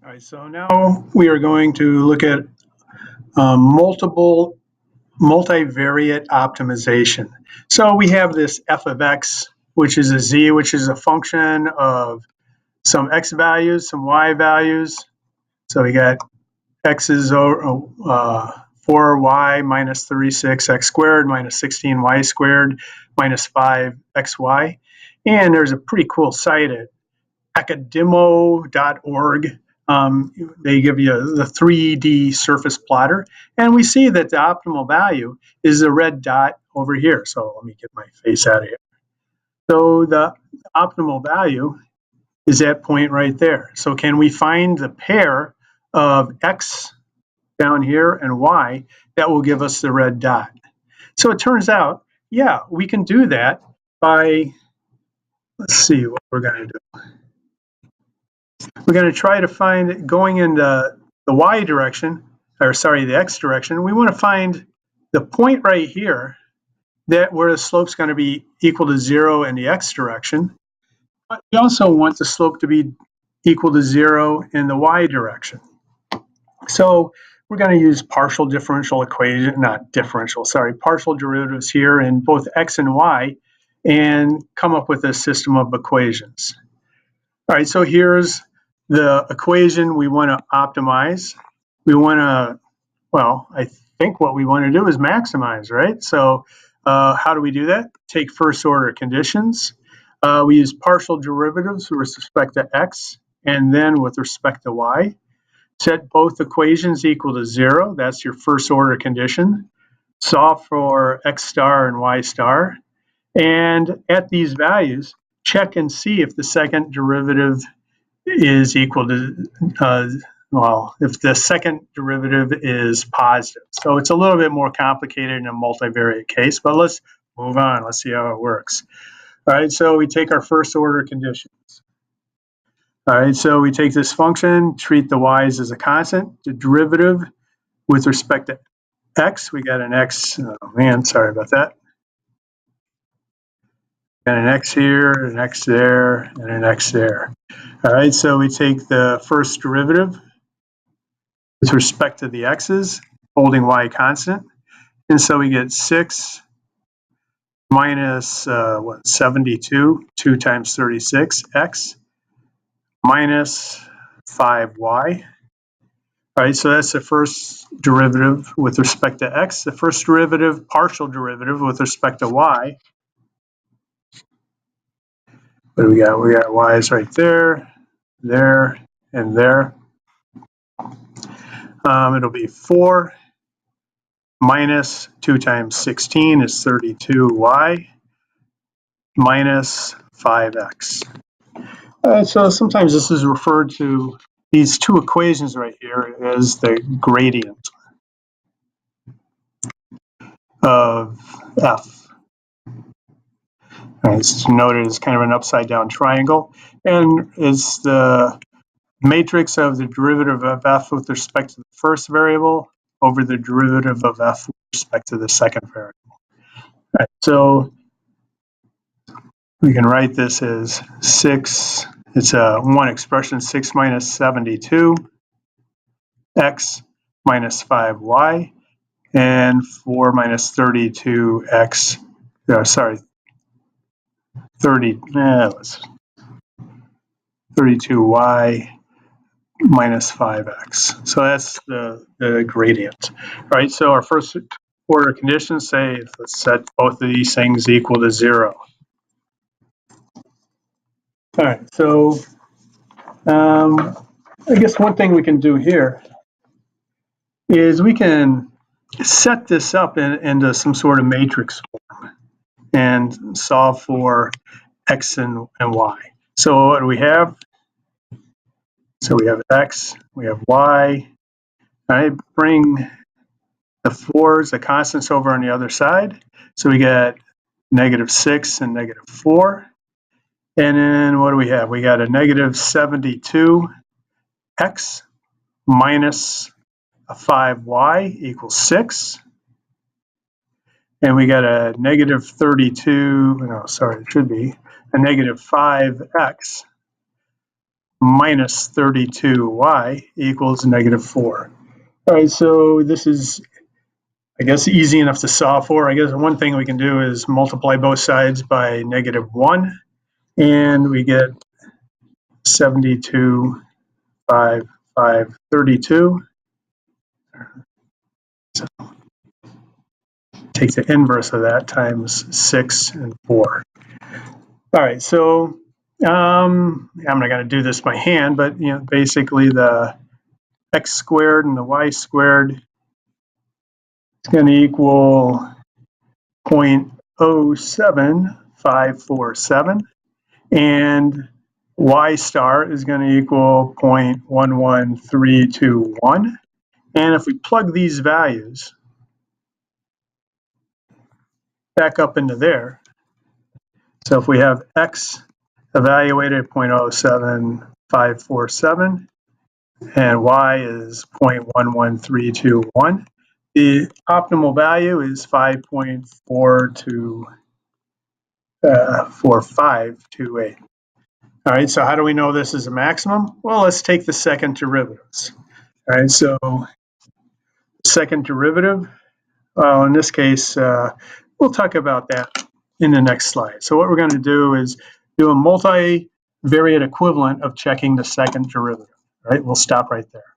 All right, so now we are going to look at multivariate optimization. So we have this f of x, which is a z, which is a function of some x values, some y values. So we got x is 4y minus 36 x squared minus 16y squared minus 5xy. And there's a pretty cool site at academo.org. They give you the 3D surface plotter, and we see that the optimal value is the red dot over here. So let me get my face out of here. So the optimal value is that point right there. So can we find the pair of x down here and y that will give us the red dot? So it turns out, yeah, we can do that by, let's see what we're going to do. We're going to try to find, going in the y direction, or sorry, the x direction, we want to find the point right here that where the slope's going to be equal to 0 in the x direction. But we also want the slope to be equal to 0 in the y direction. So we're going to use partial differential equation, partial derivatives here in both x and y, and come up with a system of equations. All right, so here's the equation we want to optimize. We want to, well, I think what we want to do is maximize, right? So how do we do that? Take first order conditions. We use partial derivatives with respect to x and then with respect to y. Set both equations equal to 0. That's your first order condition. Solve for x star and y star. And at these values, check and see if the second derivative is equal to, if the second derivative is positive. So it's a little bit more complicated in a multivariate case, but let's move on. Let's see how it works. All right, so we take our first order conditions. All right, so we take this function, treat the y's as a constant. The derivative with respect to x, we got an x, oh man, sorry about that. And an x here, an x there, and an x there. All right, so we take the first derivative with respect to the x's, holding y constant. And so we get 6 minus 72, 2 times 36, x, minus 5y. All right, so that's the first derivative with respect to x. The first derivative, partial derivative with respect to y. What do we got? We got y's right there, there, and there. It'll be 4 minus 2 times 16 is 32y minus 5x. So sometimes this is referred to, these two equations right here, as the gradient of f. It's noted as kind of an upside down triangle, and it's the matrix of the derivative of f with respect to the first variable over the derivative of f with respect to the second variable. All right, so we can write this as 6, it's one expression, 6 minus 72, x minus 5y, and 4 minus 32x, 32y minus 5x. So that's the gradient. All right, so our first order conditions say, let's set both of these things equal to 0. All right, so I guess one thing we can do here is we can set this up into some sort of matrix form and solve for x and y. So what do we have? So we have x, we have y. I bring the 4s, the constants, over on the other side. So we get -6 and -4. And then what do we have? We got a -72x minus a 5y equals 6. And we got a -32, no, sorry, it should be a -5x minus 32y equals -4. All right, so this is, I guess, easy enough to solve for. I guess one thing we can do is multiply both sides by -1, and we get 72, 5, 5, 32. So take the inverse of that times 6 and 4. All right, so I'm not going to do this by hand, but basically the x squared and the y squared is going to equal 0.07547, and y star is going to equal 0.11321. And if we plug these values back up into there, so if we have x evaluated at 0.07547 and y is 0.11321, the optimal value is 5.4528. All right, so how do we know this is a maximum? Well, let's take the second derivatives. All right, so second derivative, in this case, we'll talk about that in the next slide. So what we're going to do is do a multivariate equivalent of checking the second derivative. All right, we'll stop right there.